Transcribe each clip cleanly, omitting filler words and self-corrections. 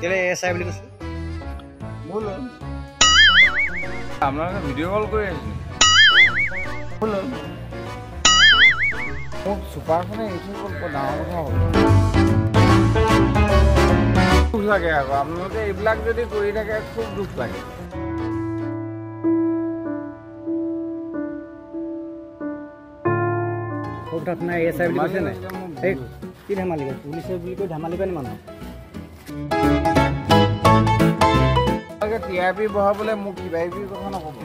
কেলে এছাই বুলি কৈছে বলো আপোনালোকে ভিডিঅ' কল কৰি আছে বলো মোক চুপাৰখনে এৰি গ'ল বৰ ডাঙৰ কথা হ'ল দুখ লাগে আকৌ আপোনালোকে এইবিলাক যদি কৰি থাকে খুব দুখ লাগে আপোনাৰ এছাই বুলি কৈছে নাই এই কি ধেমালি পুলিচে বুলি কৈ ধেমালি পায় মানুহ TRP বহাবলৈ মোক কিবা কিবি কথা নক'ব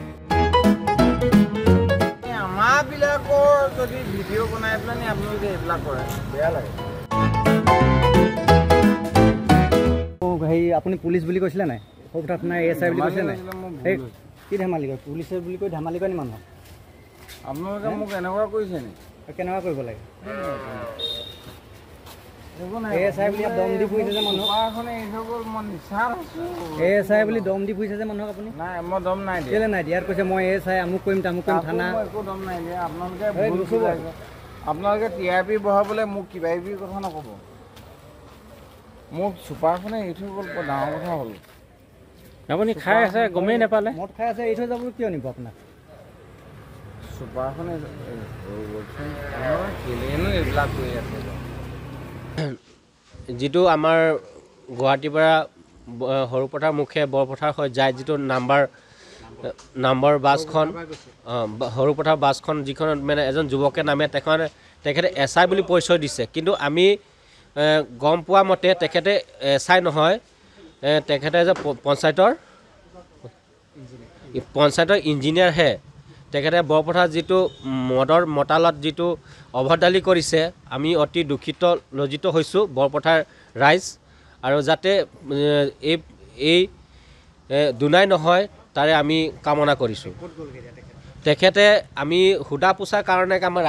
আমাৰবিলাকৰ যদি ভিডিঅ' বনাই পেলাই আপোনালোকে এইবিলাক কৰে বেয়া লাগে হেৰি আপুনি পুলিচ বুলি কৈছিলে নাই সৌত আপোনাৰ এছাই বুলি কৈছে নাই এই কি ধেমালি কয় পুলিচে বুলি কৈ ধেমালি পায় মানুহ আপোনালোকে মোক এনেকুৱা কৰিছে নি কেনেকুৱা কৰিব লাগে এছাই বুলি দম দি ফুৰিছে যে মানুহক এছাই বুলি দম দি ফুৰিছে যে মানুহক আপুনি নাই মই দম নাই দিয়া কেলে নাই দিয়াৰ কৈছে মই এছাই আমুক কৰিম তামুক কৰিম থানা একো দম নাই দিয়া আপোনালোকে TRP বহাবলৈ মোক কিবা কিবি কথা নক'ব মোক চুপাৰখনে এৰি থৈ গ'ল বৰ ডাঙৰ কথা হ'ল আপুনি খাই আছে গমেই নাপালে মদ খাই আছে এৰি থৈ যাব কিয় নিব আপোনাক চুপাৰখনে কেলেনো এইবিলাক কৰি আছে যিটো আমাৰ গুৱাহাটীৰ পৰা সৰুপথাৰ মুখে বৰপথাৰ হৈ যায় যিটো নাম্বাৰ বাছখন সৰুপথাৰ বাছখন যিখন মানে এজন যুৱকে নামে তেখেতে এছাই বুলি পৰিচয় দিছে কিন্তু আমি গম পোৱা মতে তেখেতে এছাই নহয় তেখেতে যে পঞ্চায়তৰ ইঞ্জিনিয়াৰহে তেখেতে বৰপথাৰ যিটো মদৰ মতালত যিটো অভদ্ৰালি কৰিছে আমি অতি দুখিত লজ্জিত হৈছোঁ বৰপথাৰ ৰাইজ আৰু যাতে এই দুনাই নহয় তাৰে আমি কামনা কৰিছোঁ তেখেতে আমি সুধা পোছাৰ কাৰণে আমাৰ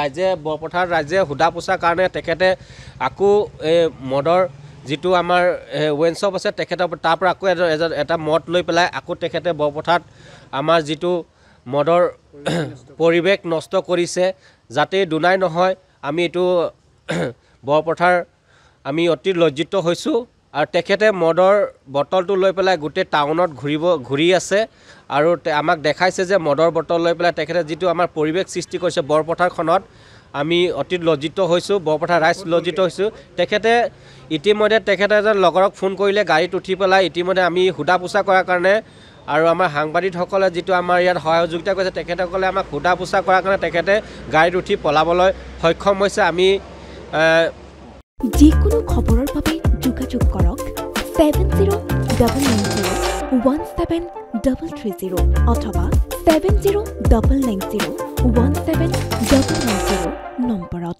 বৰপথাৰ ৰাইজে সুধা পোছাৰ কাৰণে তেখেতে আকৌ এই মদৰ যিটো আমাৰ ৱেইন শ্বপ আছে তেখেতৰ তাৰ পৰা আকৌ এটা মদ লৈ পেলাই আকৌ তেখেতে বৰপথাৰত আমাৰ যিটো মদৰ পৰিৱেশ নষ্ট কৰিছে যাতে দুনাই নহয় আমি এইটো বৰপথাৰ আমি অতি লজ্জিত হৈছোঁ আৰু তেখেতে মদৰ বটলটো লৈ পেলাই গোটেই টাউনত ঘূৰি আছে আৰু আমাক দেখাইছে যে মদৰ বটল লৈ পেলাই তেখেতে যিটো আমাৰ পৰিৱেশ সৃষ্টি কৰিছে বৰপথাৰখনত আমি অতি লজ্জিত হৈছোঁ বৰপথাৰ ৰাইজ লজ্জিত হৈছোঁ তেখেতে ইতিমধ্যে তেখেতে এজন লগৰক ফোন কৰিলে গাড়ীত উঠি পেলাই ইতিমধ্যে আমি সোধা পোছা কৰাৰ কাৰণে আৰু আমাৰ সাংবাদিকসকলে যিটো আমাৰ ইয়াত সহযোগিতা কৰিছে তেখেতসকলে আমাক সোধা পোছা কৰাৰ কাৰণে তেখেতে গাড়ীত উঠি পলাবলৈ সক্ষম হৈছে আমি যিকোনো খবৰৰ বাবে যোগাযোগ কৰক 7099017330 অথবা 709901